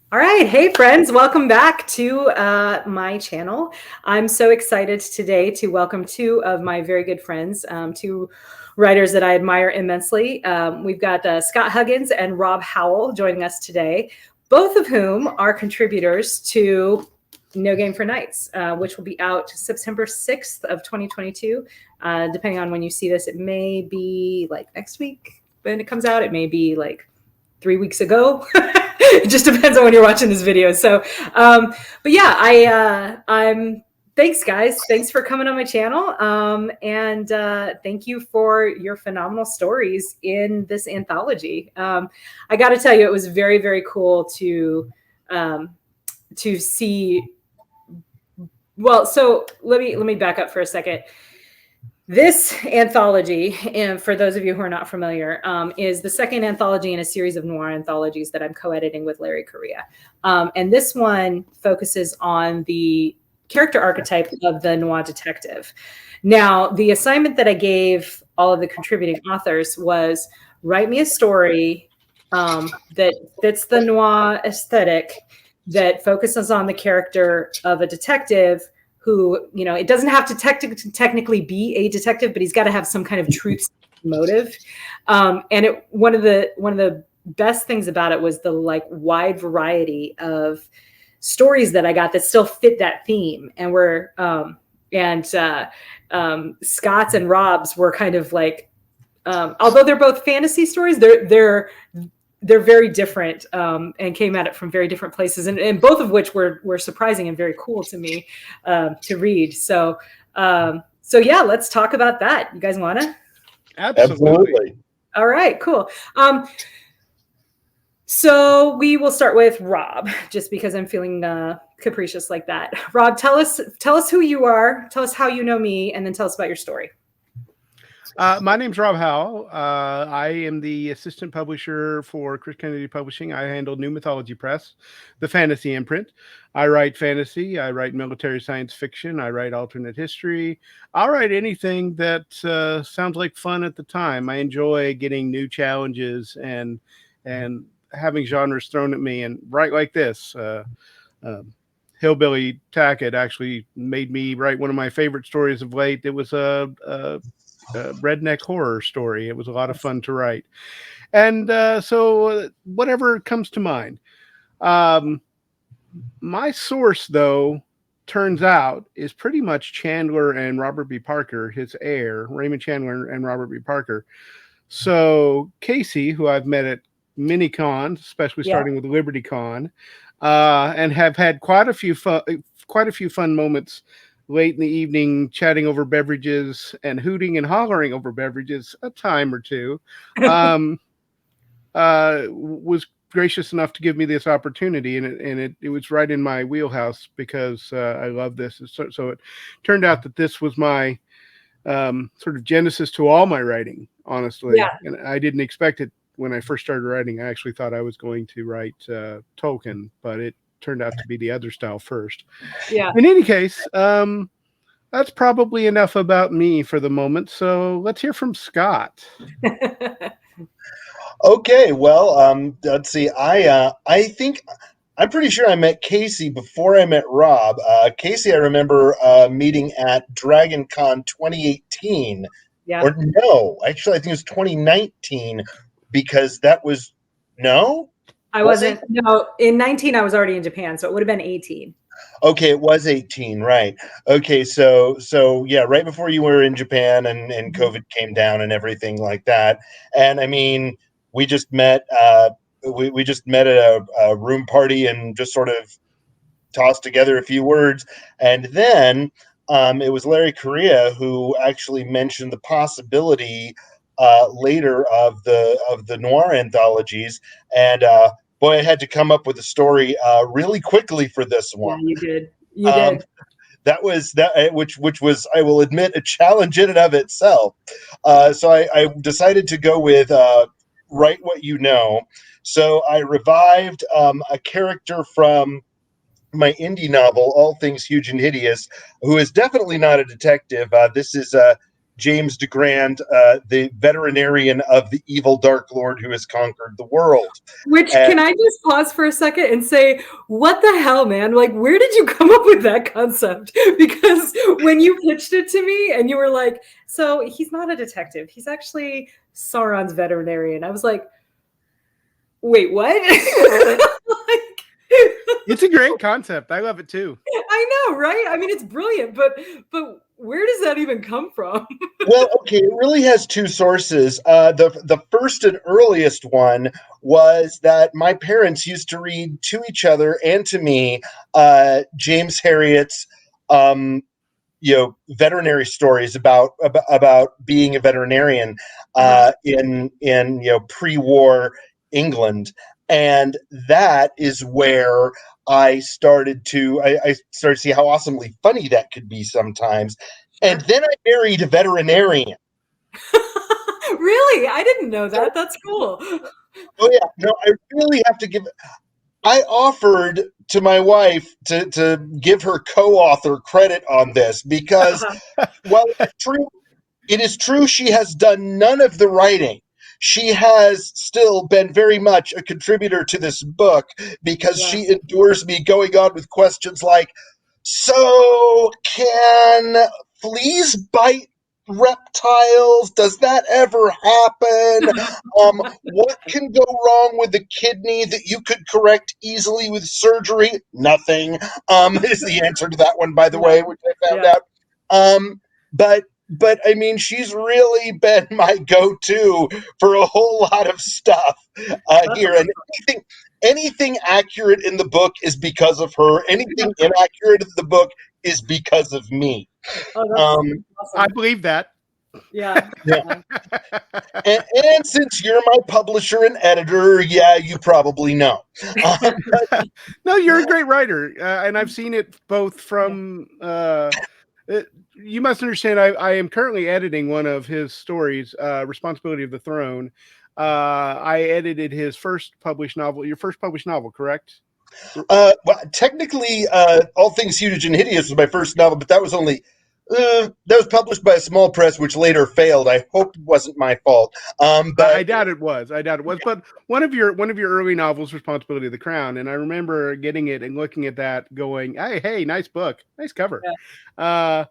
All right. Hey, friends. Welcome back to my channel. I'm so excited today to welcome two of my very good friends, two writers that I admire immensely. We've got Scott Huggins and Rob Howell joining us today, both of whom are contributors to No Game for Knights, which will be out September 6th of 2022. Depending on when you see this, it may be like next week when it comes out. It may be like 3 weeks ago. It just depends on when you're watching this video. So, but yeah, I'm. Thanks, guys. Thanks for coming on my channel, and thank you for your phenomenal stories in this anthology. I got to tell you, it was very, very cool to see. Well, so let me back up for a second. This anthology, and for those of you who are not familiar, is the second anthology in a series of noir anthologies that I'm co-editing with Larry Correia. And this one focuses on the character archetype of the noir detective. Now, the assignment that I gave all of the contributing authors was write me a story that fits the noir aesthetic, that focuses on the character of a detective who, you know, it doesn't have to technically be a detective, but he's got to have some kind of truth motive. And one of the best things about it was the like wide variety of stories that I got that still fit that theme, and Scott's and Rob's were kind of like, although they're both fantasy stories, they're very different, and came at it from very different places, and both of which were surprising and very cool to me to read. So yeah, let's talk about that. You guys want to? Absolutely. All right, cool. So we will start with Rob, just because I'm feeling capricious like that. Rob, tell us who you are, tell us how you know me, and then tell us about your story. My name's Rob Howell. I am the assistant publisher for Chris Kennedy Publishing. I handle New Mythology Press, the fantasy imprint. I write fantasy. I write military science fiction. I write alternate history. I'll write anything that sounds like fun at the time. I enjoy getting new challenges and having genres thrown at me, and write like this. Hillbilly Tackett actually made me write one of my favorite stories of late. It was a redneck horror story. It was a lot of fun to write. And so whatever comes to mind. My source, though, turns out is pretty much Chandler and Robert B. Parker, his heir, Raymond Chandler and Robert B. Parker. So Casey, who I've met at many cons, especially starting with Liberty Con, and have had quite a few fun moments late in the evening, chatting over beverages and hooting and hollering over beverages a time or two, was gracious enough to give me this opportunity, and it was right in my wheelhouse because I love this. So it turned out that this was my sort of genesis to all my writing, honestly. Yeah. And I didn't expect it when I first started writing. I actually thought I was going to write Tolkien, but it turned out to be the other style first. Yeah. In any case, that's probably enough about me for the moment. So let's hear from Scott. Okay, well, let's see. I think I'm pretty sure I met Casey before I met Rob. Casey, I remember meeting at Dragon Con 2018. Yeah. Or no, actually, I think it was 2019 because that was no. I wasn't. No, in 19 I was already in Japan, so it would have been 18. Okay, it was 18, right? Okay, so yeah, right before you were in Japan and COVID came down and everything like that. And I mean, we just met. We just met at a room party and just sort of tossed together a few words, and then it was Larry Correia who actually mentioned the possibility later of the noir anthologies, and boy, I had to come up with a story really quickly for this one. Yeah, you did. You did. That was that, which was, I will admit, a challenge in and of itself. So I decided to go with write what you know. So I revived a character from my indie novel, All Things Huge and Hideous, who is definitely not a detective. This is James DeGrand, the veterinarian of the evil Dark Lord who has conquered the world. Which, can I just pause for a second and say, what the hell, man? Like, where did you come up with that concept? Because when you pitched it to me and you were like, so he's not a detective, he's actually Sauron's veterinarian. I was like, wait, what? Like, It's a great concept. I love it too. I know, right? I mean, it's brilliant, but where does that even come from? Well, okay, it really has two sources. The first and earliest one was that my parents used to read to each other and to me James Herriot's veterinary stories about being a veterinarian in pre-war England, and that is where I started to see how awesomely funny that could be sometimes. And then I married a veterinarian. Really? I didn't know that. That's cool. Oh yeah, no, I really have to give. I offered to my wife to give her co-author credit on this because, while it is true she has done none of the writing. She has still been very much a contributor to this book because she endures me going on with questions like, so can fleas bite reptiles? Does that ever happen? What can go wrong with the kidney that you could correct easily with surgery? Nothing. Is the answer to that one, by the way, which I found out. But I mean, she's really been my go-to for a whole lot of stuff here. And anything accurate in the book is because of her. Anything inaccurate in the book is because of me. Oh, that's awesome. I believe that. Yeah. And since you're my publisher and editor, you probably know. No, you're a great writer, and I've seen it both from. You must understand, I am currently editing one of his stories, Responsibility of the Throne. I edited his first published novel, your first published novel, correct? Well, technically, All Things Huge and Hideous was my first novel, but that was only that was published by a small press, which later failed. I hope it wasn't my fault. But I doubt it was. But one of your early novels, Responsibility of the Crown, and I remember getting it and looking at that, going, "Hey, nice book, nice cover." Yeah.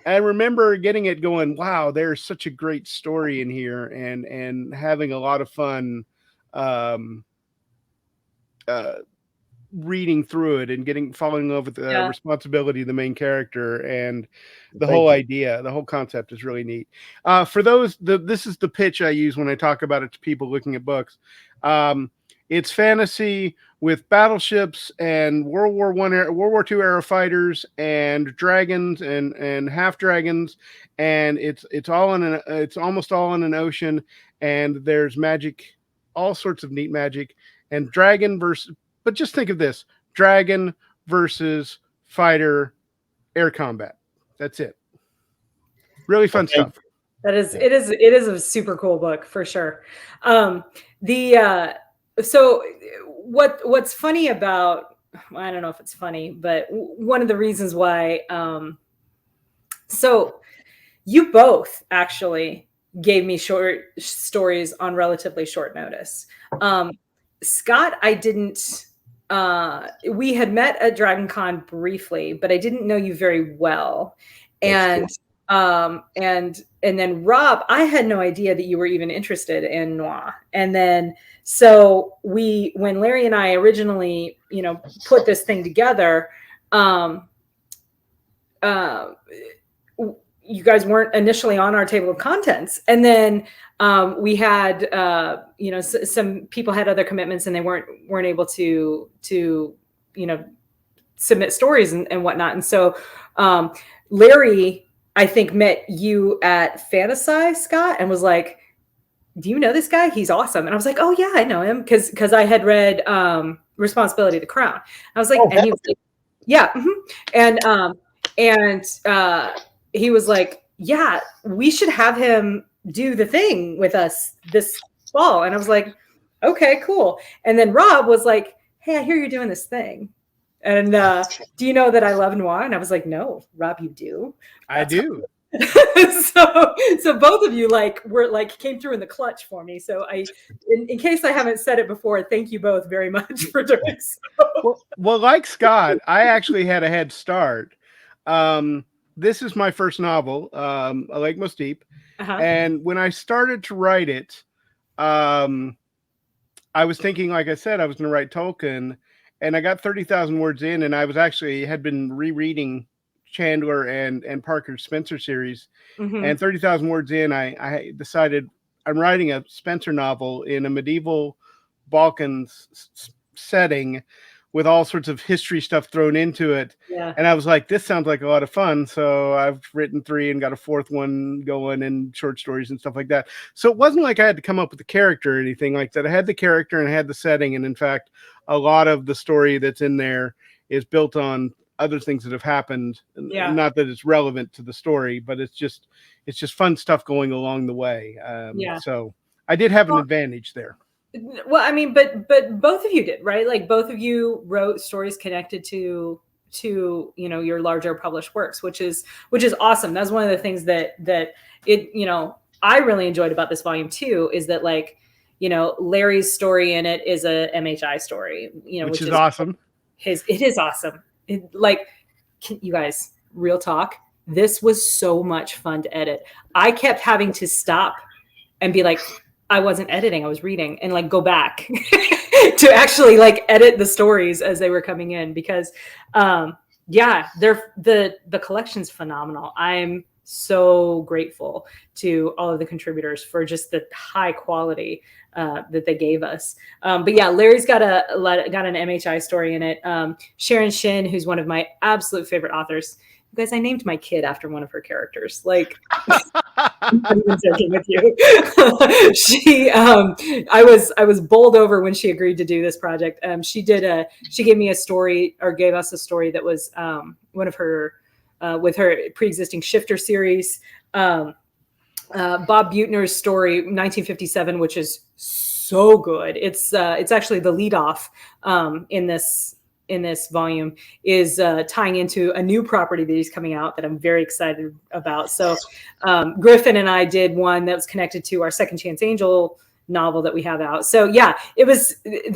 I remember getting it, going, "Wow, there's such a great story in here," and having a lot of fun reading through it and falling in love with the responsibility of the main character, and the whole idea, the whole concept is really neat. For those, this is the pitch I use when I talk about it to people looking at books. It's fantasy with battleships and World War II era fighters and dragons and half dragons, and it's almost all in an ocean, and there's magic, all sorts of neat magic, and but just think of this: dragon versus fighter air combat. That's it. Really fun stuff. It is a super cool book for sure. So what's funny about, I don't know if it's funny, but one of the reasons why, so you both actually gave me short stories on relatively short notice. Scott, I didn't, we had met at Dragon Con briefly, but I didn't know you very well. And then Rob, I had no idea that you were even interested in Noir. And then, so when Larry and I originally, put this thing together, you guys weren't initially on our table of contents. And then we had, some people had other commitments and they weren't able to submit stories and whatnot. And so Larry, I think, met you at Fantasy, Scott, and was like, do you know this guy? He's awesome. And I was like, oh yeah, I know him. Cause I had read Responsibility of the Crown. I was like, and he was like, yeah. Mm-hmm. And he was like, yeah, we should have him do the thing with us this fall. And I was like, okay, cool. And then Rob was like, hey, I hear you're doing this thing. And do you know that I love Noir? And I was like, no, Rob, you do. I do. So both of you came through in the clutch for me. So in case I haven't said it before, thank you both very much for doing so. Well, like Scott, I actually had a head start. This is my first novel, A Lake Most Deep. And when I started to write it, I was thinking, like I said, I was going to write Tolkien, and I got 30,000 words in, and I was had been rereading Chandler and Parker's Spencer series. And 30,000 words in, I decided I'm writing a Spencer novel in a medieval Balkans setting with all sorts of history stuff thrown into it. Yeah. And I was like, this sounds like a lot of fun. So I've written 3 and got a 4th one going, and short stories and stuff like that. So it wasn't like I had to come up with the character or anything like that. I had the character and I had the setting. And in fact, a lot of the story that's in there is built on other things that have happened. Yeah. Not that it's relevant to the story, but it's just fun stuff going along the way. So I did have an advantage there. Well, I mean, but both of you did, right? Like both of you wrote stories connected to your larger published works, which is awesome. That's one of the things that I really enjoyed about this volume too, is that Larry's story in it is a MHI story, which is awesome. It is awesome. You guys, real talk, this was so much fun to edit. I kept having to stop and be like, I wasn't editing, I was reading, and go back to actually edit the stories as they were coming in, because the collection's phenomenal. I'm so grateful to all of the contributors for just the high quality that they gave us. But yeah, Larry's got an MHI story in it. Sharon Shin, who's one of my absolute favorite authors. You guys, I named my kid after one of her characters. I'm even joking with you. I was bowled over when she agreed to do this project. She gave me a story, or gave us a story that was one of her with her pre-existing Shifter series. Bob Buettner's story, 1957, which is so good. It's actually the lead off in this volume, is tying into a new property that he's coming out that I'm very excited about. So Griffin and I did one that was connected to our Second Chance Angel novel that we have out. So yeah, there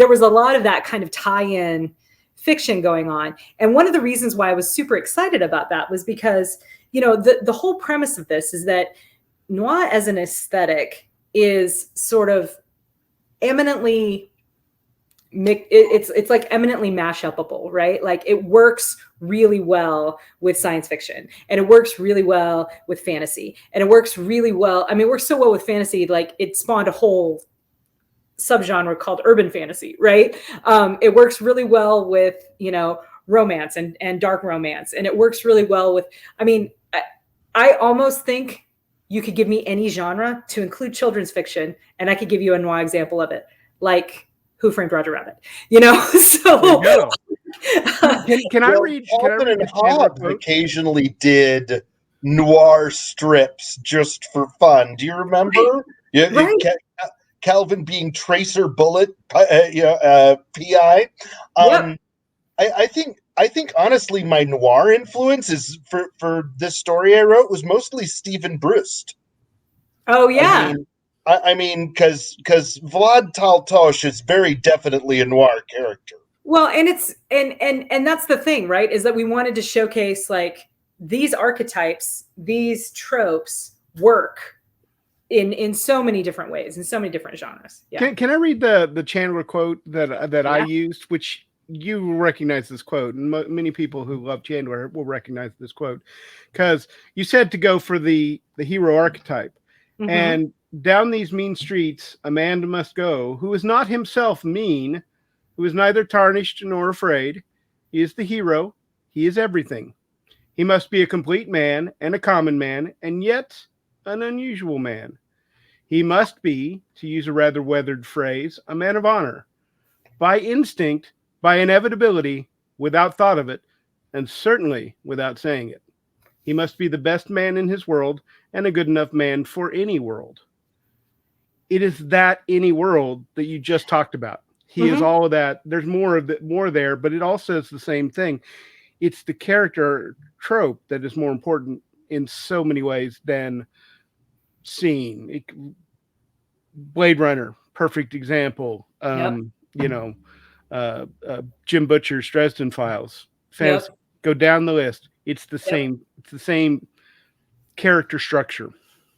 was a lot of that kind of tie-in fiction going on. And one of the reasons why I was super excited about that was because, the whole premise of this is that noir as an aesthetic is sort of eminently it's eminently mash-upable, right? It works really well with science fiction, and it works really well with fantasy, and it works really well. I mean, it works so well with fantasy, it spawned a whole subgenre called urban fantasy, right? It works really well with, romance and dark romance, and it works really well with, I almost think you could give me any genre to include children's fiction, and I could give you a noir example of it, like Who Framed Roger Rabbit, So can I read? Calvin and Hobbes occasionally did noir strips just for fun. Do you remember? Right. Calvin being Tracer Bullet, PI. I think honestly, my noir influence is for this story I wrote was mostly Stephen Brust. Oh yeah. I mean, because Vlad Taltosh is very definitely a noir character. Well, and it's and that's the thing, right? Is that we wanted to showcase these archetypes, these tropes work in so many different ways, in so many different genres. Yeah. Can I read the Chandler quote that I used, which you recognize this quote, and many people who love Chandler will recognize this quote, because you said to go for the hero archetype, and down these mean streets a man must go who is not himself mean, who is neither tarnished nor afraid. He is the hero. He is everything. He must be a complete man and a common man, and yet an unusual man. He must be, to use a rather weathered phrase, a man of honor. By instinct, by inevitability, without thought of it, and certainly without saying it. He must be the best man in his world and a good enough man for any world. It is that any world that you just talked about. He is all of that. There's more there, but it all says the same thing. It's the character trope that is more important in so many ways than seen. Blade Runner, perfect example. Yep. Jim Butcher's Dresden Files, fantasy. Yep. Go down the list. It's the Yep. same. It's the same character structure.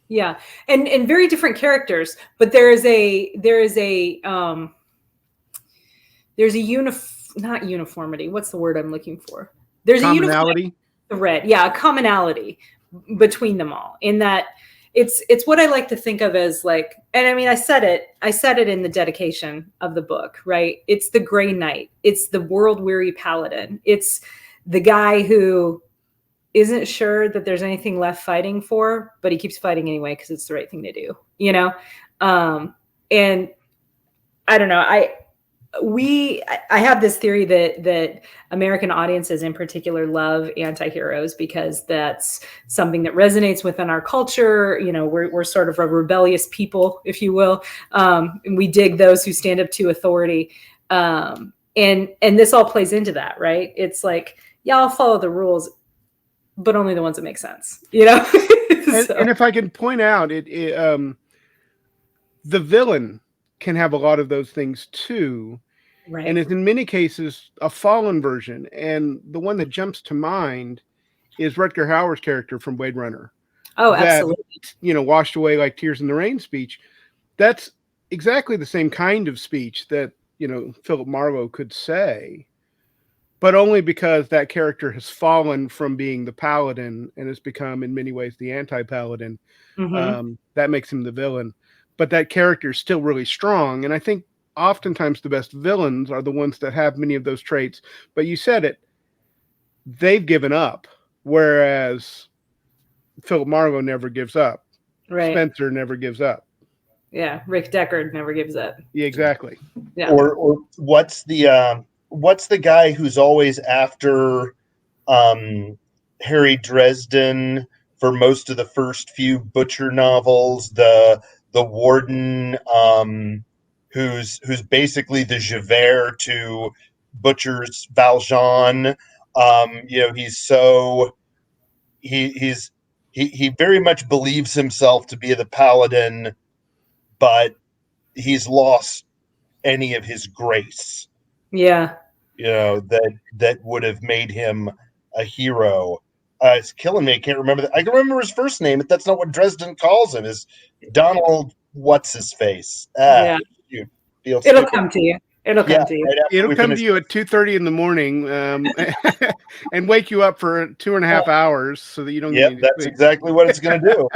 Yeah, and very different characters, but there's a not uniformity. What's the word I'm looking for? There's Commonality. A thread. Yeah, a commonality between them all. In that it's what I like to think of as like, and I mean, I said it in the dedication of the book, right? It's the Grey Knight. It's the world weary paladin. It's the guy who isn't sure that there's anything left fighting for, but he keeps fighting anyway because it's the right thing to do, you know? And I don't know. I have this theory that American audiences in particular love anti-heroes because that's something that resonates within our culture. You know, we're sort of a rebellious people, if you will. And we dig those who stand up to authority. And this all plays into that, right? It's like, yeah, I'll follow the rules, but only the ones that make sense, you know? And if I can point out, the villain can have a lot of those things too. Right. And it's in many cases a fallen version. And the one that jumps to mind is Rutger Hauer's character from Blade Runner. Oh, absolutely. Washed away like tears in the rain speech. That's exactly the same kind of speech that, Philip Marlowe could say, but only because that character has fallen from being the paladin and has become in many ways the anti-paladin. Mm-hmm. That makes him the villain. But that character is still really strong. And I think oftentimes the best villains are the ones that have many of those traits. But you said it, they've given up, whereas Philip Marlowe never gives up. Right. Spencer never gives up. Yeah, Rick Deckard never gives up. Yeah, exactly. Yeah. Or what's the guy who's always after Harry Dresden for most of the first few Butcher novels? The warden, who's basically the Javert to Butcher's Valjean. He very much believes himself to be the paladin, but he's lost any of his grace. Yeah. That would have made him a hero. It's killing me. I can't remember that. I can remember his first name, but that's not what Dresden calls him. Is Donald what's his face? Yeah. You feel It'll stupid. come to you. It'll come to you. Right It'll come to you at 2:30 in the morning, and wake you up for 2.5 hours so that you don't get any that's sleep. exactly what it's going to do.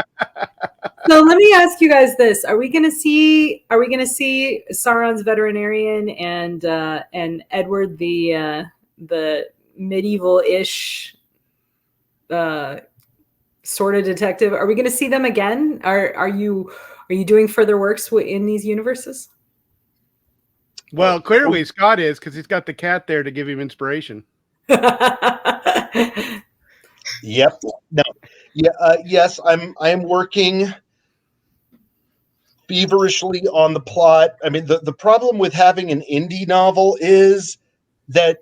So let me ask you guys this: Are we going to see Sauron's veterinarian and Edward the medieval-ish sort of detective? Are we going to see them again? Are you doing further works in these universes? Well, clearly Scott is, because he's got the cat there to give him inspiration. Yep. No. Yeah. Yes, I am working feverishly on the plot. I mean, the problem with having an indie novel is that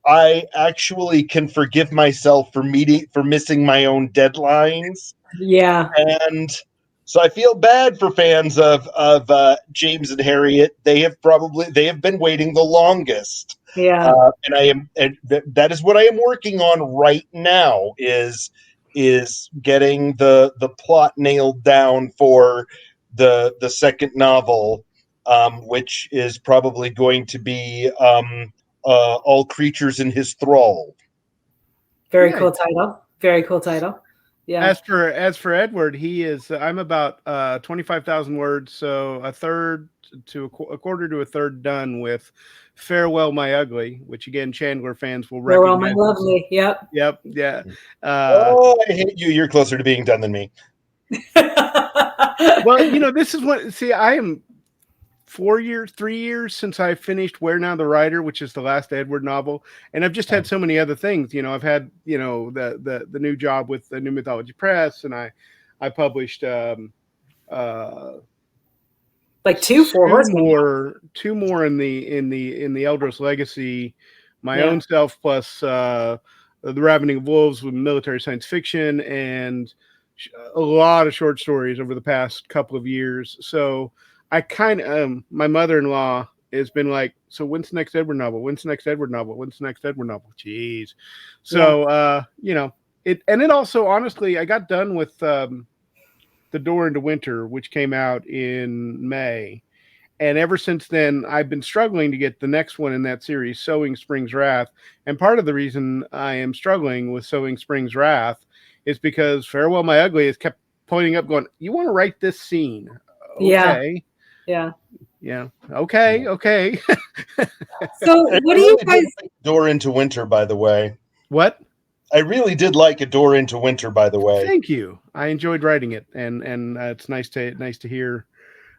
I actually can forgive myself for missing my own deadlines. Yeah. And so I feel bad for fans of James and Harriet. They have been waiting the longest. Yeah. And that is what I am working on right now is getting the plot nailed down for the second novel, which is probably going to be All Creatures in His Thrall. Very cool title. Very cool title. Yeah. As for Edward, he is. I'm about 25,000 words, so a quarter to a third done with Farewell, My Ugly, which again Chandler fans will recognize. Farewell, My Lovely. Yep. Yep. Yeah. I hate you. You're closer to being done than me. Well, this is what. See, I am 3 years since I finished Where Now the Writer, which is the last Edward novel, and I've just had so many other things. I've had the new job with the New Mythology Press, and I published like two more in the Eldros Legacy, my own self plus The Ravening of Wolves with military science fiction, and a lot of short stories over the past couple of years. So I kind of, my mother-in-law has been like, so when's the next Edward novel? When's the next Edward novel? When's the next Edward novel? Jeez. So, it also, honestly, I got done with The Door into Winter, which came out in May. And ever since then, I've been struggling to get the next one in that series, Sowing Spring's Wrath. And part of the reason I am struggling with Sowing Spring's Wrath is because Farewell My Ugly has kept pointing up, going, you want to write this scene? Okay. Yeah. Yeah. Okay. So what do you guys? Door into Winter, by the way. What? I really did like A Door into Winter, by the way. Thank you. I enjoyed writing it, and it's nice to hear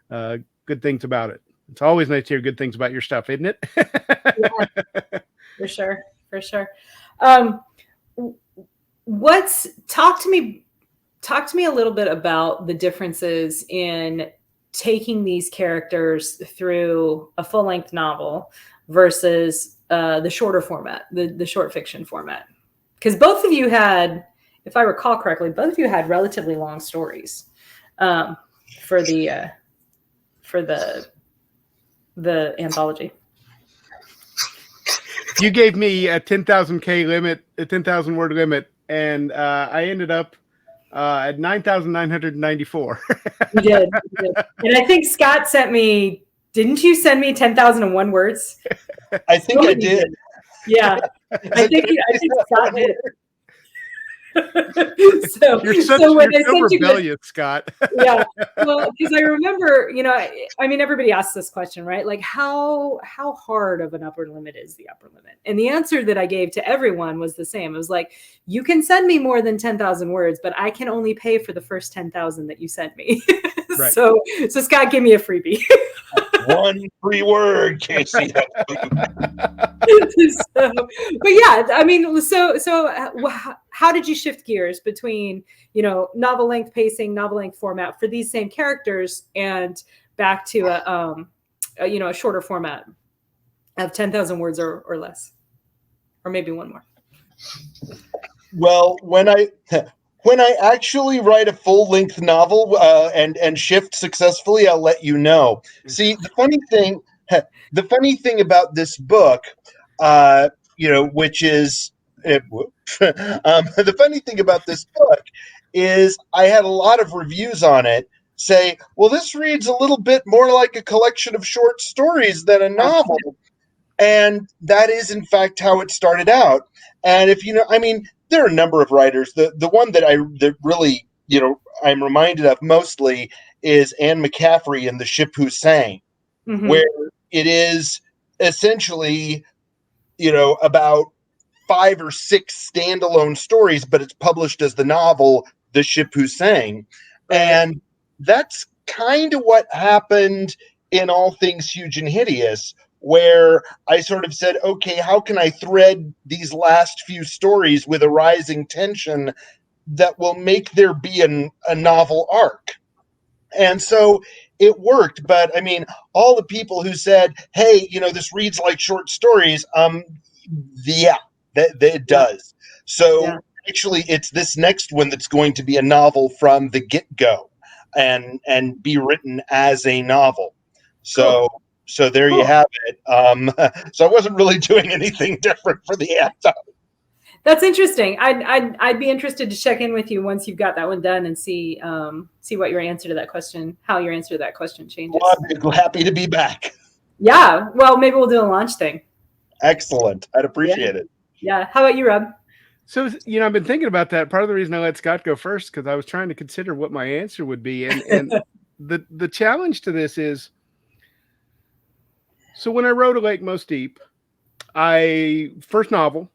good things about it. It's always nice to hear good things about your stuff, isn't it? Yeah, for sure. Talk to me a little bit about the differences in taking these characters through a full-length novel versus the shorter format, the short fiction format. Because both of you had, if I recall correctly, both of you had relatively long stories for the anthology. You gave me a 10,000K limit, a 10,000 word limit, and I ended up at 9,994. You did. And I think Scott sent me, didn't you send me 10,001 words? I think I did. Yeah. I think Scott did. You're so rebellious, Scott. Yeah, well, because I remember, I mean, everybody asks this question, right? Like, how hard of an upper limit is the upper limit? And the answer that I gave to everyone was the same. It was like, you can send me more than 10,000 words, but I can only pay for the first 10,000 that you sent me. Right. So Scott, give me a freebie. One free word, Casey. But yeah, I mean, so how did you shift gears between, novel length pacing, novel length format for these same characters, and back to a shorter format of 10,000 words or less, or maybe one more? Well, when I actually write a full-length novel and shift successfully, I'll let you know. See, the funny thing about this book, which is the funny thing about this book is I had a lot of reviews on it say, well, this reads a little bit more like a collection of short stories than a novel. And that is, in fact, how it started out. And if there are a number of writers. The one that really, I'm reminded of mostly is Anne McCaffrey in The Ship Who Sang, where it is essentially, about 5 or 6 standalone stories, but it's published as the novel The Ship Who Sang. Right. And that's kind of what happened in All Things Huge and Hideous, where I sort of said, okay, how can I thread these last few stories with a rising tension that will make there be a novel arc? And so it worked. But I mean, all the people who said, hey, this reads like short stories, it does. So actually, it's this next one that's going to be a novel from the get-go and be written as a novel. So cool. So there you have it. So I wasn't really doing anything different for the anthology. That's interesting. I'd be interested to check in with you once you've got that one done and see what your answer to that question, how your answer to that question changes. Well, I'm happy to be back. Yeah. Well, maybe we'll do a launch thing. Excellent. I'd appreciate it. Yeah. How about you, Rob? So, I've been thinking about that. Part of the reason I let Scott go first, because I was trying to consider what my answer would be. And the challenge to this is, so when I wrote A Lake Most Deep, first novel,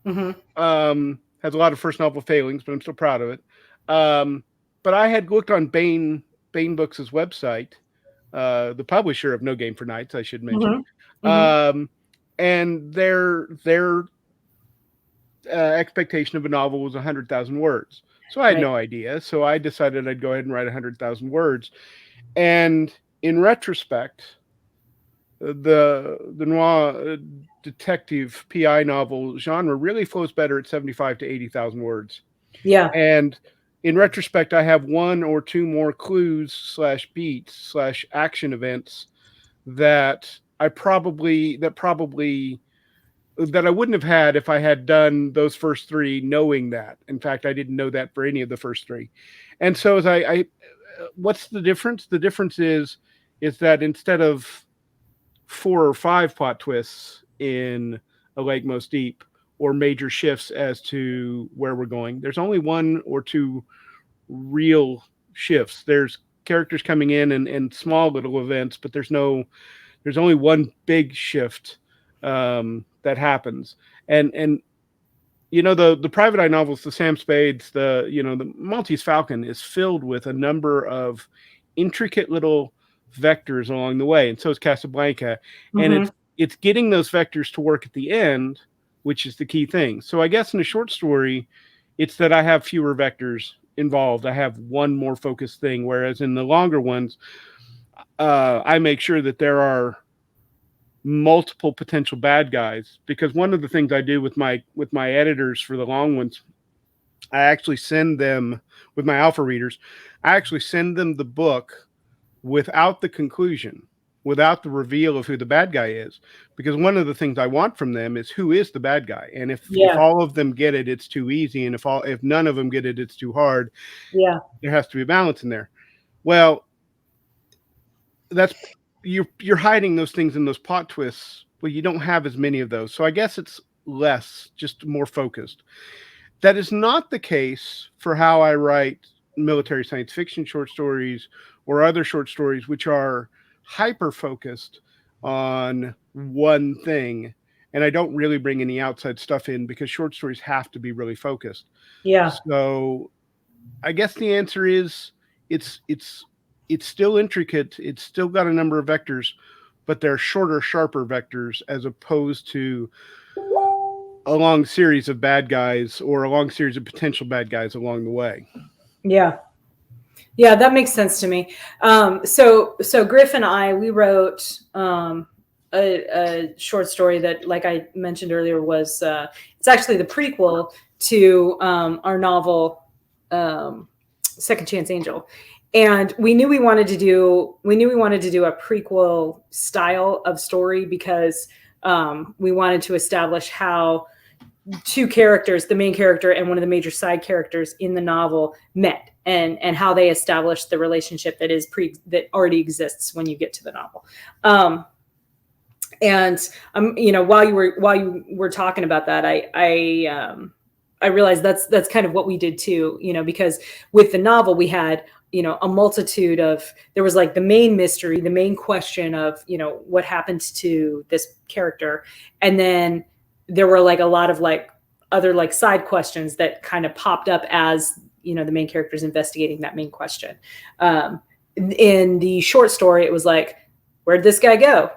has a lot of first novel failings, but I'm still proud of it. But I had looked on Bain Books' website, the publisher of No Game for Nights, I should mention. And their expectation of a novel was 100,000 words. So I had no idea. So I decided I'd go ahead and write 100,000 words. And in retrospect, the noir detective PI novel genre really flows better at 75 to 80,000 words. Yeah. And in retrospect, I have one or two more clues slash beats slash action events that that I wouldn't have had if I had done those first three, knowing that. In fact, I didn't know that for any of the first three. And so as I what's the difference? The difference is that instead of 4 or 5 plot twists in A Lake Most Deep or major shifts as to where we're going, there's only one or two real shifts. There's characters coming in and small little events, but there's only one big shift that happens. And the private eye novels, the Sam Spades, the Maltese Falcon is filled with a number of intricate little vectors along the way, and so is Casablanca. And Mm-hmm. it's getting those vectors to work at the end, which is the key thing. So I guess in a short story, it's that I have fewer vectors involved. I have one more focused thing, whereas in the longer ones, I make sure that there are multiple potential bad guys, because one of the things I do with my editors for the long ones, I actually send them with my alpha readers, I actually send them the book without the conclusion, without the reveal of who the bad guy is, because one of the things I want from them is who is the bad guy. And if Yeah. all of them get it, it's too easy, and if none of them get it, it's too hard. Yeah. There has to be a balance in there. Well, that's you're hiding those things in those plot twists. Well, you don't have as many of those, so I guess it's less, just more focused. That is not the case for how I write military science fiction short stories or other short stories, which are hyper focused on one thing, and I don't really bring any outside stuff in because short stories have to be really focused. Yeah. So I guess the answer is it's still intricate. It's still got a number of vectors, but they're shorter, sharper vectors as opposed to a long series of bad guys or a long series of potential bad guys along the way. Yeah. Yeah, that makes sense to me. So Griff and we wrote a short story that, like I mentioned earlier, was it's actually the prequel to our novel Second Chance Angel, and we knew we wanted to do a prequel style of story because we wanted to establish how two characters, the main character and one of the major side characters in the novel, met, and how they established the relationship that already exists when you get to the novel. And while you were talking about that, I realized that's kind of what we did too, because with the novel we had a multitude of, there was like the main mystery, the main question of what happened to this character, and then there were like a lot of like other like side questions that kind of popped up as the main character's investigating that main question. In the short story, it was like, where'd this guy go?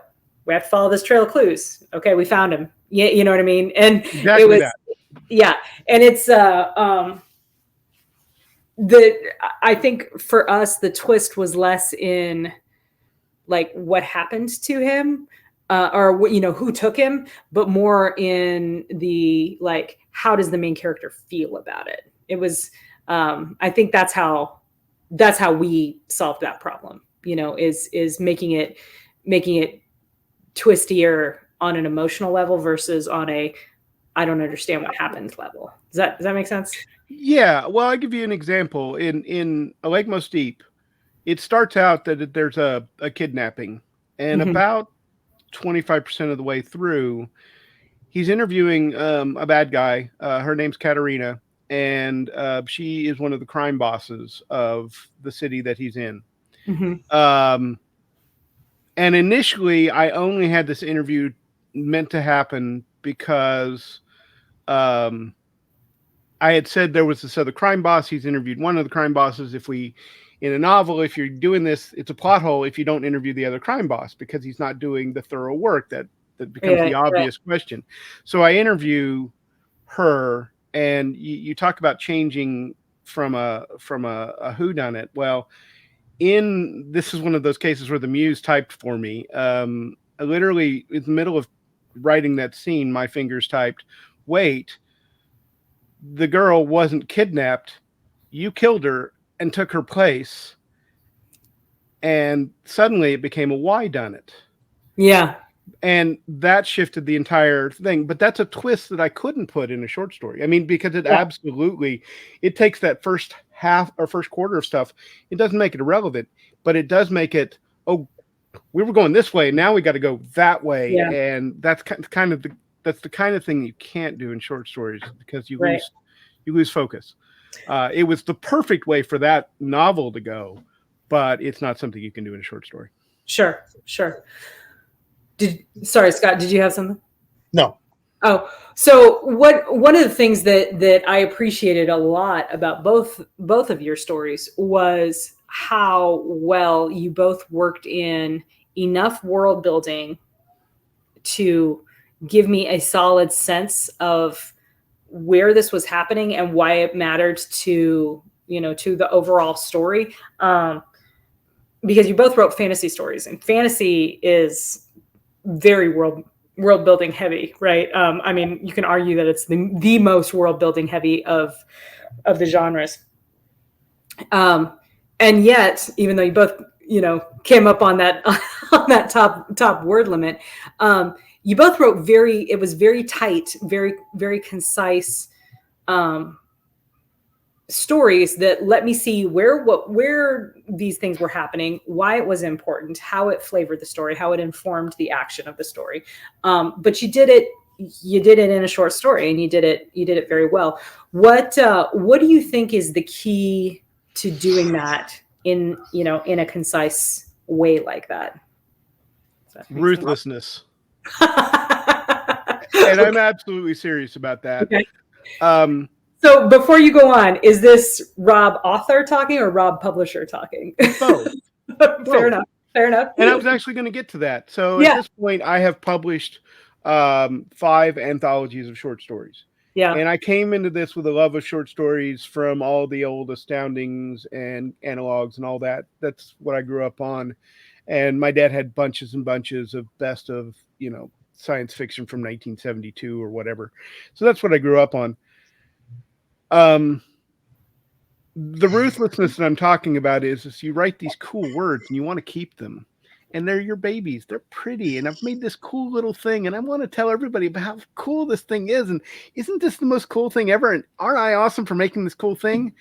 We have to follow this trail of clues. Okay, we found him. Yeah, you know what I mean? And Exactly it was that. Yeah, and it's I think for us the twist was less in like what happened to him, or who took him, but more in the like, how does the main character feel about it? It was I think that's how we solved that problem, is making it twistier on an emotional level versus on a I don't understand what happened level. Does that make sense? Yeah, well, I'll give you an example. In A Lake Most Deep, it starts out that there's a kidnapping, and Mm-hmm. about 25% of the way through, he's interviewing a bad guy. Her name's Katerina, and she is one of the crime bosses of the city that he's in. Mm-hmm. And initially, I only had this interview meant to happen because I had said there was this other crime boss. He's interviewed one of the crime bosses. In a novel, if you're doing this, it's a plot hole if you don't interview the other crime boss, because he's not doing the thorough work that becomes the obvious question. So I interview her, and you talk about changing from a whodunit. Well, this is one of those cases where the muse typed for me. literally in the middle of writing that scene, my fingers typed, "Wait, the girl wasn't kidnapped. You killed her and took her place." And suddenly it became a "why done it?" Yeah. And that shifted the entire thing. But that's a twist that I couldn't put in a short story. I mean, because it absolutely, it takes that first half or first quarter of stuff. It doesn't make it irrelevant, but it does make it, oh, we were going this way. Now we got to go that way. Yeah. And that's kind of that's the kind of thing you can't do in short stories because you Right. lose focus. It was the perfect way for that novel to go, but it's not something you can do in a short story. Sure. Sorry, Scott, did you have something? No. Oh, so one of the things that I appreciated a lot about both of your stories was how well you both worked in enough world building to give me a solid sense of where this was happening and why it mattered to the overall story. Because you both wrote fantasy stories, and fantasy is very world building heavy, right? I mean, you can argue that it's the most world building heavy of the genres. And yet, even though you both came up on that on that top word limit, you both wrote it was very tight, very very concise stories that let me see where these things were happening, why it was important, how it flavored the story, how it informed the action of the story. But you did it in a short story, and you did it very well. What do you think is the key to doing that in a concise way like that? Ruthlessness. And I'm absolutely serious about that. Okay. So before you go on, is this Rob author talking or Rob publisher talking? Both. Fair enough. And I was actually going to get to that. So at this point, I have published 5 anthologies of short stories. Yeah. And I came into this with a love of short stories from all the old Astoundings and analogs and all that. That's what I grew up on. And my dad had bunches and bunches of best of, science fiction from 1972 or whatever. So that's what I grew up on. The ruthlessness that I'm talking about is you write these cool words and you want to keep them, and they're your babies. They're pretty, and I've made this cool little thing, and I want to tell everybody about how cool this thing is. And isn't this the most cool thing ever? And aren't I awesome for making this cool thing?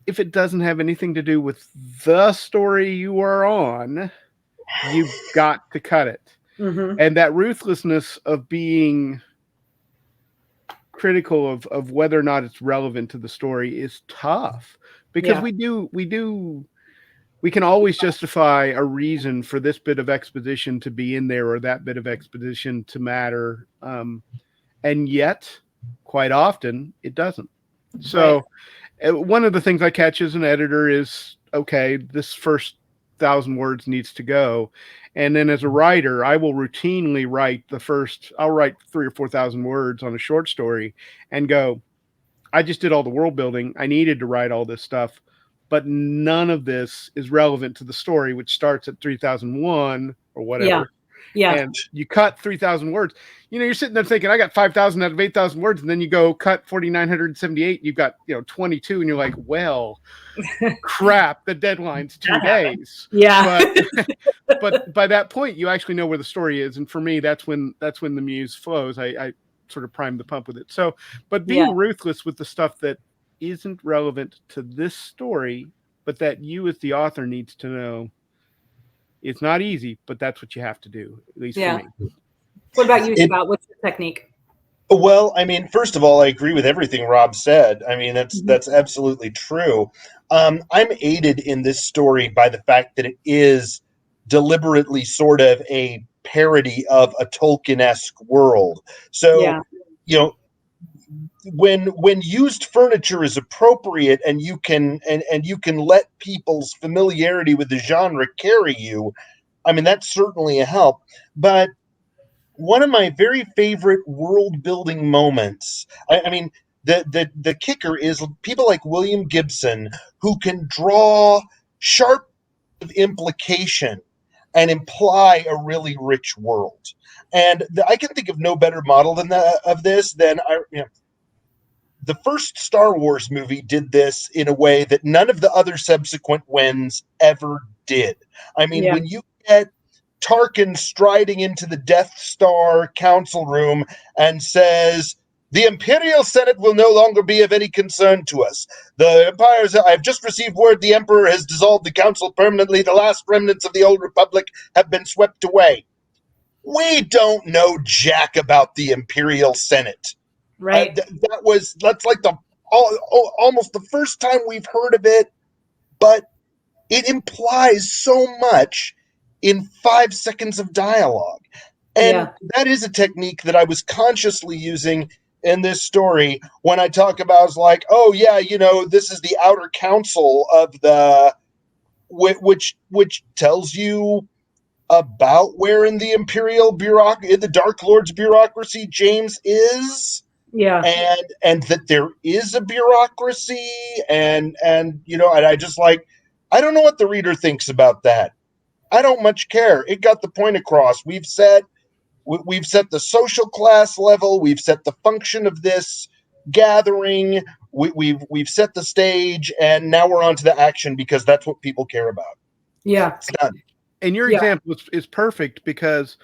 If it doesn't have anything to do with the story you are on, you've got to cut it. Mm-hmm. And that ruthlessness of being critical of whether or not it's relevant to the story is tough, because we can always justify a reason for this bit of exposition to be in there or that bit of exposition to matter, and yet quite often it doesn't. So one of the things I catch as an editor is, okay, this first 1,000 words needs to go. And then as a writer, I will routinely write I'll write 3,000 or 4,000 words on a short story and go, I just did all the world building. I needed to write all this stuff, but none of this is relevant to the story, which starts at 3001 or whatever. Yeah. And you cut 3,000 words. You're sitting there thinking, I got 5,000 out of 8,000 words. And then you go cut 4,978. You've got, 22. And you're like, well, crap, the deadline's 2 days. Yeah. But by that point, you actually know where the story is. And for me, that's when the muse flows. I sort of prime the pump with it. So, but being ruthless with the stuff that isn't relevant to this story, but that you as the author needs to know, it's not easy, but that's what you have to do, at least for me. What about you, Scott? What's your technique? Well, I mean, first of all, I agree with everything Rob said. I mean, that's absolutely true. I'm aided in this story by the fact that it is deliberately sort of a parody of a Tolkien-esque world. So, when used furniture is appropriate and you can let people's familiarity with the genre carry you, I mean, that's certainly a help. But one of my very favorite world building moments, I mean, the kicker is people like William Gibson, who can draw sharp implication and imply a really rich world. And I can think of no better model than the first Star Wars movie did this in a way that none of the other subsequent ones ever did. I mean, when you get Tarkin striding into the Death Star council room and says, "The Imperial Senate will no longer be of any concern to us. I've just received word the Emperor has dissolved the council permanently. The last remnants of the old Republic have been swept away." We don't know jack about the Imperial Senate. Right. That's like almost the first time we've heard of it, but it implies so much in 5 seconds of dialogue. And that is a technique that I was consciously using in this story when I talk about, like, oh yeah, this is the outer council of the, which tells you about where in the Imperial bureaucracy, in the Dark Lord's bureaucracy, James is. Yeah. And that there is a bureaucracy, and I just, like, I don't know what the reader thinks about that. I don't much care. It got the point across. We've set the social class level. We've set the function of this gathering. We've set the stage, and now we're on to the action because that's what people care about. Yeah. It's done. And your example is perfect because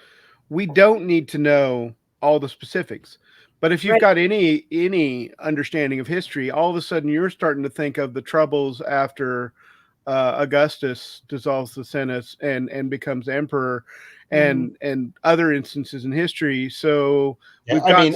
we don't need to know all the specifics. But if you've got any understanding of history, all of a sudden you're starting to think of the troubles after Augustus dissolves the Senate and becomes emperor, and other instances in history. So we've got,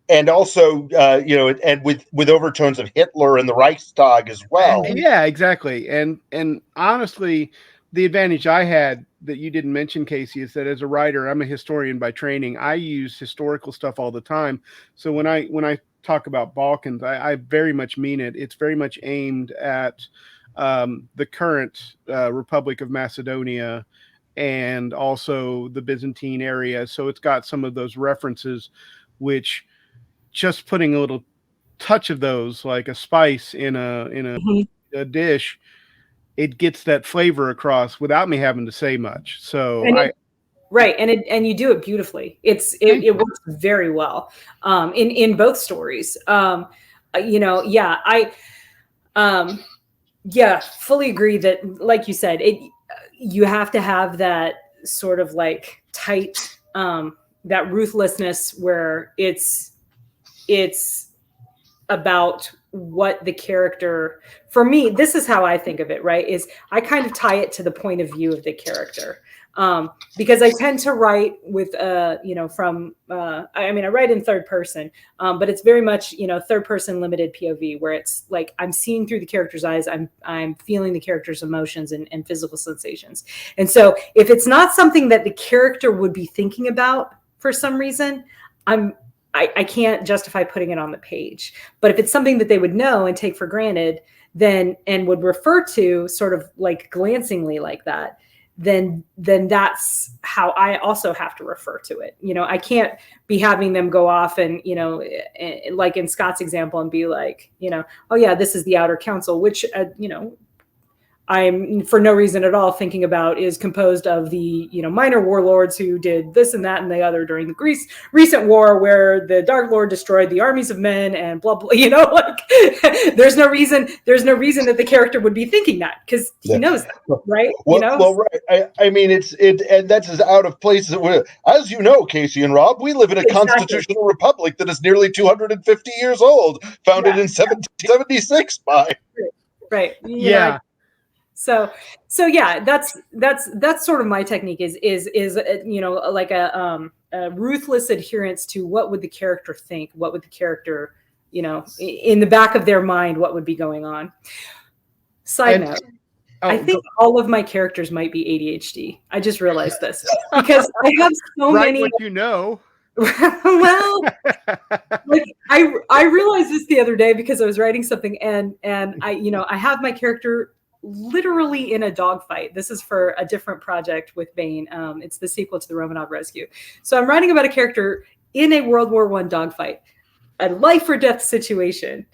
and also and with overtones of Hitler and the Reichstag as well. Yeah, exactly. And honestly, the advantage I had that you didn't mention, Casey, is that as a writer, I'm a historian by training. I use historical stuff all the time. So when I talk about Balkans, I very much mean it. It's very much aimed at the current Republic of Macedonia and also the Byzantine area. So it's got some of those references, which just putting a little touch of those, like a spice in a dish, it gets that flavor across without me having to say much. So and you do it beautifully. It works very well in both stories. I fully agree that, like you said, you have to have that sort of like tight, that ruthlessness where it's about what the character, for me, this is how I think of it, right? Is I kind of tie it to the point of view of the character. Because I tend to write with, I write in third person, but it's very much, third person limited POV, where it's like, I'm seeing through the character's eyes. I'm feeling the character's emotions and physical sensations. And so if it's not something that the character would be thinking about for some reason, I can't justify putting it on the page. But if it's something that they would know and take for granted, then, and would refer to sort of like glancingly like that, then that's how I also have to refer to it. I can't be having them go off and, like in Scott's example, and be like, oh yeah, this is the outer council, which, I'm for no reason at all thinking about is composed of the, minor warlords who did this and that and the other during the recent war where the Dark Lord destroyed the armies of men and blah, blah, there's no reason that the character would be thinking that, because he knows that, right? Well, right. I mean, and that's as out of place as you know, Casey and Rob, we live in a constitutional republic that is nearly 250 years old, founded in 1776 by. Right. So yeah, that's sort of my technique is like a ruthless adherence to what would the character think, what would the character, in the back of their mind, what would be going on. Side note, I think all of my characters might be ADHD. I just realized this because I have so many. Well, like I realized this the other day because I was writing something and I have my character literally in a dogfight. This is for a different project with Bain. It's the sequel to the Romanov Rescue. So I'm writing about a character in a World War I dogfight, a life or death situation.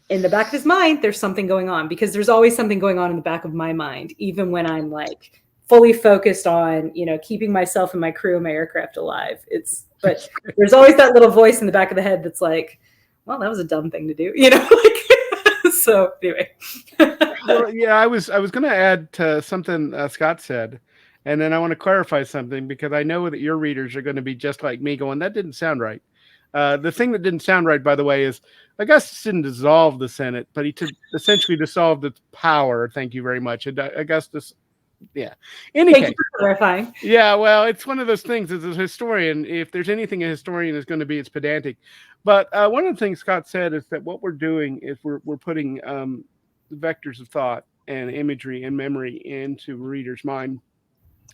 In the back of his mind, there's something going on, because there's always something going on in the back of my mind, even when I'm like fully focused on, keeping myself and my crew and my aircraft alive. But there's always that little voice in the back of the head that's like, well, that was a dumb thing to do, so anyway. Well, yeah, I was going to add to something Scott said, and then I want to clarify something because I know that your readers are going to be just like me, going, "That didn't sound right." The thing that didn't sound right, by the way, is Augustus didn't dissolve the Senate, but he essentially dissolved its power. Thank you very much, Augustus. Yeah. Any Thank case, you for clarifying. yeah, well, it's one of those things as a historian, if there's anything a historian is going to be, it's pedantic. But one of the things Scott said is that what we're doing is we're putting vectors of thought and imagery and memory into reader's mind.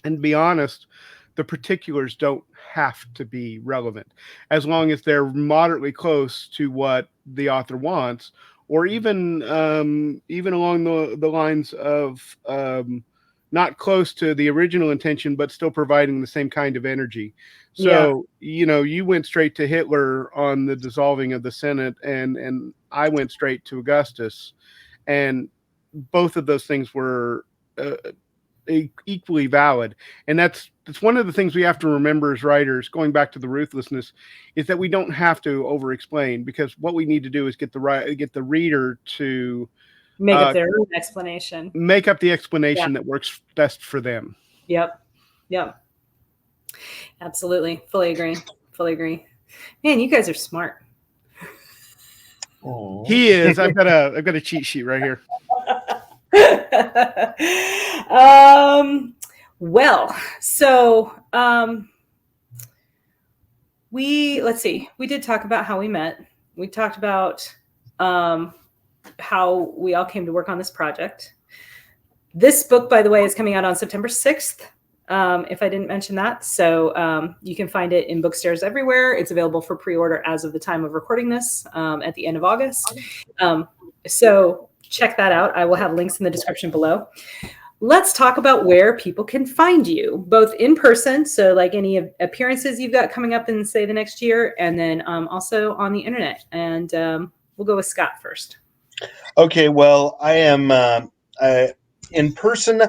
And to be honest, the particulars don't have to be relevant as long as they're moderately close to what the author wants, or even along the lines of not close to the original intention, but still providing the same kind of energy. So, you went straight to Hitler on the dissolving of the Senate, and I went straight to Augustus, and both of those things were equally valid. And that's one of the things we have to remember as writers, going back to the ruthlessness, is that we don't have to over explain, because what we need to do is get the reader to make up their own explanation, make up the explanation that works best for them. Yep Absolutely. Fully agree. Man, you guys are smart. Aww. He is. I've got a cheat sheet right here. Well, so let's see. We did talk about how we met. We talked about how we all came to work on this project. This book, by the way, is coming out on September 6th. If I didn't mention that. So you can find it in bookstores everywhere. It's available for pre-order as of the time of recording this at the end of August. So check that out. I will have links in the description below. Let's talk about where people can find you, both in person, so like any appearances you've got coming up in, say, the next year, and then also on the internet. And we'll go with Scott first. Okay, well, I am in person.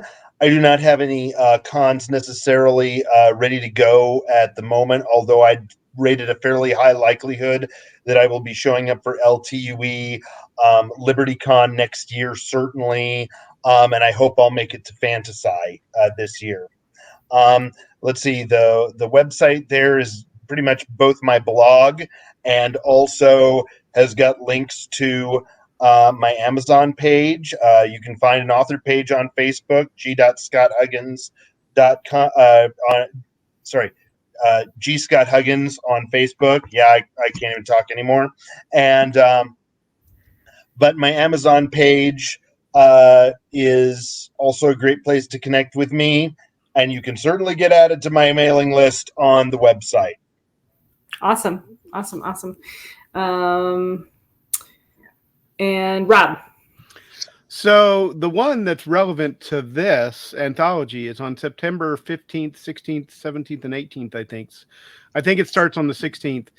I do not have any cons necessarily ready to go at the moment, although I rated a fairly high likelihood that I will be showing up for LTUE, LibertyCon next year, certainly, and I hope I'll make it to Fantasy this year. Let's see, the website there is pretty much both my blog and also has got links to my Amazon page. You can find an author page on Facebook, g.scotthuggins.com. G. Scott Huggins on Facebook. Yeah, I can't even talk anymore. And but my Amazon page is also a great place to connect with me, and you can certainly get added to my mailing list on the website. Awesome. And Rob. So the one that's relevant to this anthology is on September 15th, 16th, 17th, and 18th, I think. I think it starts on the 16th.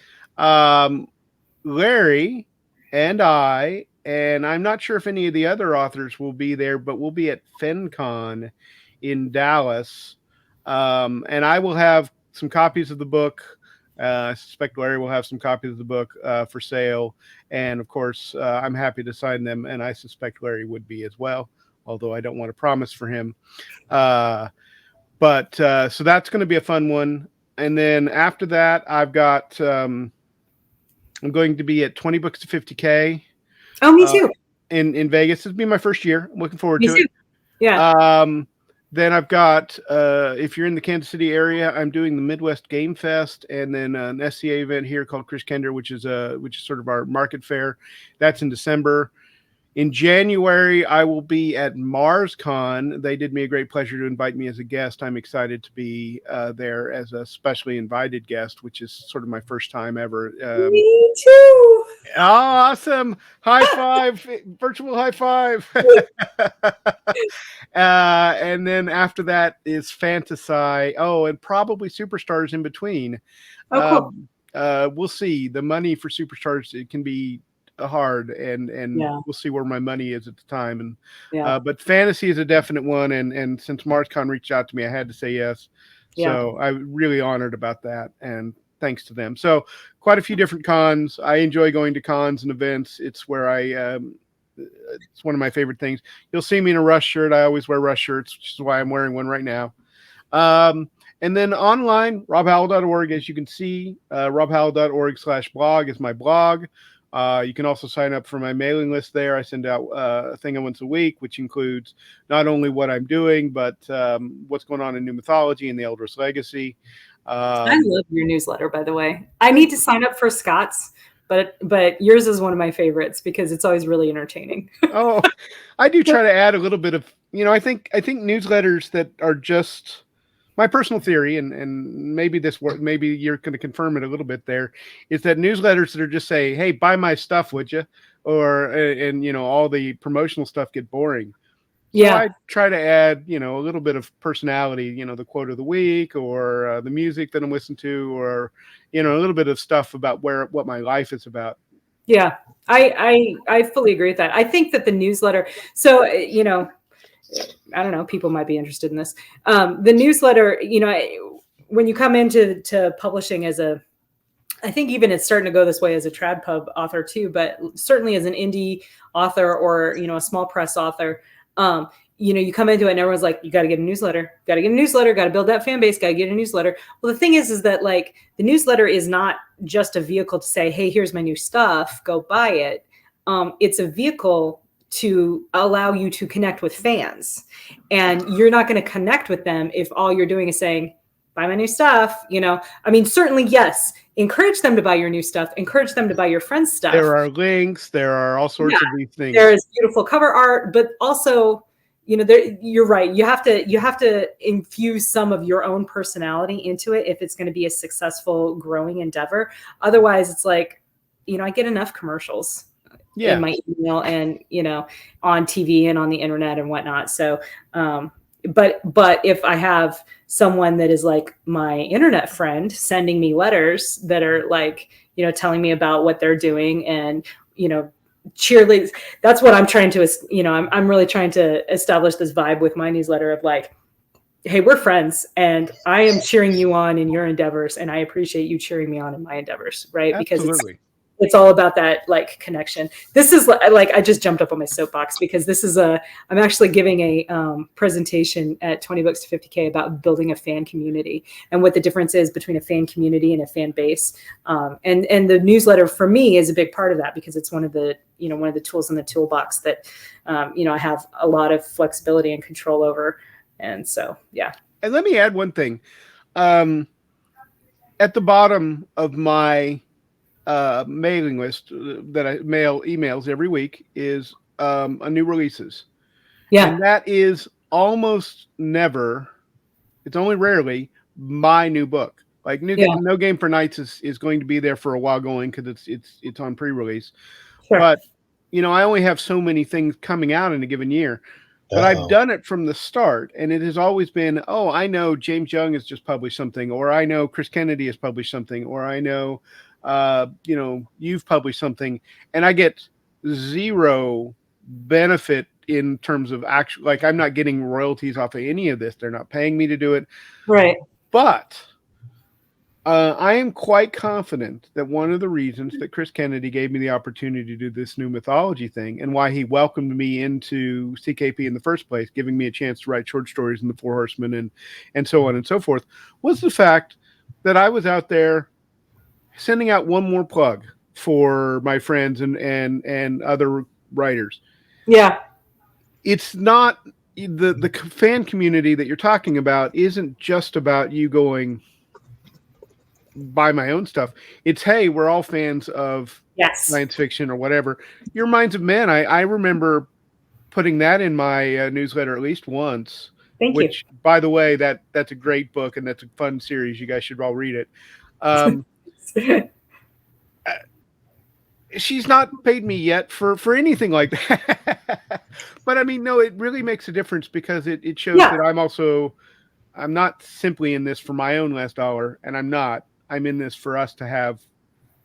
Larry and I'm not sure if any of the other authors will be there, but we'll be at FenCon in Dallas. And I will have some copies of the book. I suspect Larry will have some copies of the book for sale. And of course, I'm happy to sign them. And I suspect Larry would be as well, although I don't want to promise for him. So that's going to be a fun one. And then after that, I've got, I'm going to be at 20 Books to 50K. Oh, me too. In Vegas. This will be my first year. I'm looking forward me to too. it. Yeah. Then I've got, if you're in the Kansas City area, I'm doing the Midwest Game Fest, and then an SCA event here called Chris Kender, which is sort of our market fair. That's in December. In January, I will be at MarsCon. They did me a great pleasure to invite me as a guest. I'm excited to be there as a specially invited guest, which is sort of my first time ever. Me too. Oh, awesome. High five, virtual high five. And then after that is Fantasy. Oh, and probably Superstars in between. Oh, cool. We'll see. The money for Superstars, it can be hard, and Yeah. we'll see where my money is at the time. And Yeah. but fantasy is a definite one, and since MarsCon reached out to me, I had to say yes. Yeah. So I'm really honored about that, and thanks to them. So quite a few different cons. I enjoy going to cons and events. It's where it's one of my favorite things. You'll see me in a Rush shirt. I always wear Rush shirts, which is why I'm wearing one right now. And then online, robhowell.org, as you can see, robhowell.org/blog is my blog. You can also sign up for my mailing list there. I send out a thing once a week, which includes not only what I'm doing, but what's going on in New Mythology and the Eldros Legacy. I love your newsletter, by the way. I need to sign up for Scott's, but yours is one of my favorites because it's always really entertaining. Oh, I do try to add a little bit of, I think newsletters that are just my personal theory, and maybe maybe you're going to confirm it a little bit there, is that newsletters that are just say, hey, buy my stuff, would you? Or, and all the promotional stuff get boring. So Yeah. I try to add, a little bit of personality, the quote of the week, or the music that I'm listening to, or, a little bit of stuff about what my life is about. Yeah, I fully agree with that. I think that the newsletter, so, I don't know, people might be interested in this. The newsletter, when you come into publishing I think even it's starting to go this way as a trad pub author too, but certainly as an indie author or, a small press author, you come into it and everyone's like, you got to get a newsletter, got to build that fan base, got to get a newsletter. Well, the thing is that like the newsletter is not just a vehicle to say, hey, here's my new stuff, go buy it. It's a vehicle to allow you to connect with fans, and you're not going to connect with them if all you're doing is saying, buy my new stuff. I mean, certainly, yes, encourage them to buy your new stuff, encourage them to buy your friend's stuff. There are links, there are all sorts of these things. There is beautiful cover art, but also, you're right. You have to infuse some of your own personality into it if it's going to be a successful, growing endeavor. Otherwise, it's like, I get enough commercials in my email and, on TV and on the internet and whatnot. So, but if I have someone that is like my internet friend sending me letters that are like, telling me about what they're doing and, cheerleaders, that's what I'm trying to, I'm really trying to establish this vibe with my newsletter of like, hey, we're friends and I am cheering you on in your endeavors. And I appreciate you cheering me on in my endeavors. Right. Absolutely. Because it's all about that like connection. This is like, I just jumped up on my soapbox because I'm actually giving a presentation at 20 books to 50K about building a fan community and what the difference is between a fan community and a fan base. And the newsletter for me is a big part of that because it's one of the tools in the toolbox that, I have a lot of flexibility and control over. And so, yeah. And let me add one thing. At the bottom of my mailing list that I mail emails every week is a new releases. Yeah. And that is almost never, it's only rarely my new book. Like No Game for Nights is going to be there for a while going because it's on pre-release. Sure. But I only have so many things coming out in a given year. But I've done it from the start, and it has always been, oh, I know James Young has just published something, or I know Chris Kennedy has published something, or I know you've published something, and I get zero benefit in terms of actual, like I'm not getting royalties off of any of this. They're not paying me to do it. Right. But I am quite confident that one of the reasons that Chris Kennedy gave me the opportunity to do this new mythology thing and why he welcomed me into CKP in the first place, giving me a chance to write short stories in the Four Horsemen and so on and so forth, was the fact that I was out there sending out one more plug for my friends and other writers. Yeah. It's not the fan community that you're talking about isn't just about you going buy my own stuff. It's, hey, we're all fans of science fiction or whatever. Your Minds of Men. I remember putting that in my newsletter at least once. Thank you. By the way, that's a great book and that's a fun series. You guys should all read it. She's not paid me yet for anything like that. But I mean, no, it really makes a difference because it shows that I'm not simply in this for my own last dollar, and I'm in this for us to have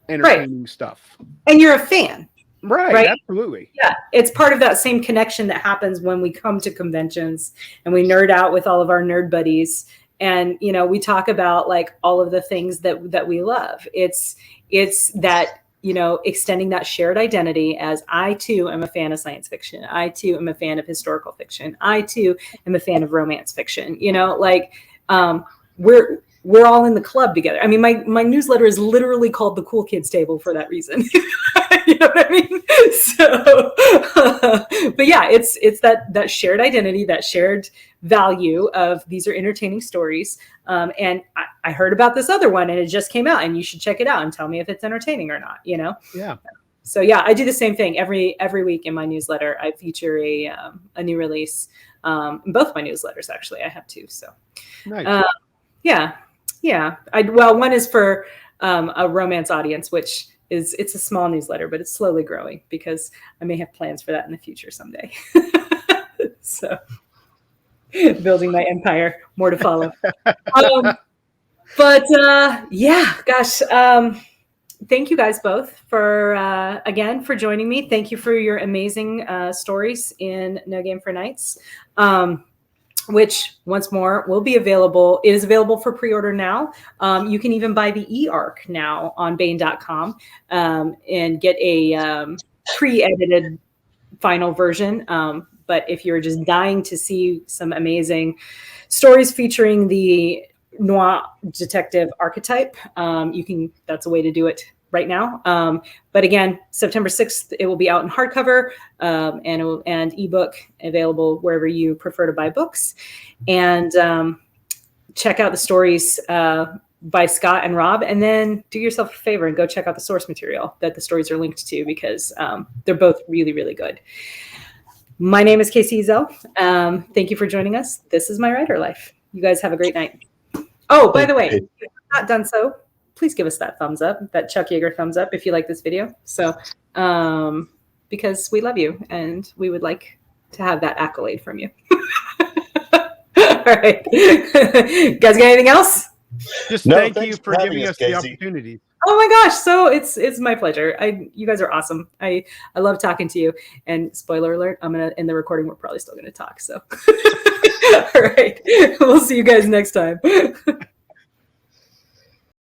entertaining stuff. And you're a fan. Right. Absolutely. Yeah, it's part of that same connection that happens when we come to conventions and we nerd out with all of our nerd buddies, and we talk about like all of the things that we love. It's that extending that shared identity as I too am a fan of science fiction. I too am a fan of historical fiction. I too am a fan of romance fiction. We're all in the club together. I mean, my newsletter is literally called the Cool Kids Table for that reason. You know what I mean? So, but yeah, it's that shared identity, that shared value of these are entertaining stories. And I heard about this other one and it just came out and you should check it out and tell me if it's entertaining or not, Yeah. So yeah, I do the same thing every week in my newsletter. I feature a new release. In both my newsletters, actually, I have two. So Nice. Yeah. One is for a romance audience, which it's a small newsletter, but it's slowly growing because I may have plans for that in the future someday. So building my empire, more to follow. Yeah, gosh. Thank you guys both for again for joining me. Thank you for your amazing stories in No Game for Knights. Which once more will be available. It is available for pre-order now. You can even buy the e-arc now on Bane.com and get a pre-edited final version. But if you're just dying to see some amazing stories featuring the noir detective archetype, that's a way to do it right now. But again, September 6th, it will be out in hardcover and ebook, available wherever you prefer to buy books. And check out the stories by Scott and Rob, and then do yourself a favor and go check out the source material that the stories are linked to, because they're both really, really good. My name is Casey Zell. Thank you for joining us. This is My Writer Life. You guys have a great night. Oh, by the way, if you have not done so, please give us that thumbs up, that Chuck Yeager thumbs up if you like this video. So, because we love you and we would like to have that accolade from you. All right. Guys, got anything else? Just No, thank thanks you for for having giving us, us the Casey. opportunity. Oh my gosh. So it's my pleasure. You guys are awesome. I love talking to you, and spoiler alert, I'm going to end the recording. We're probably still going to talk. So, all right. We'll see you guys next time.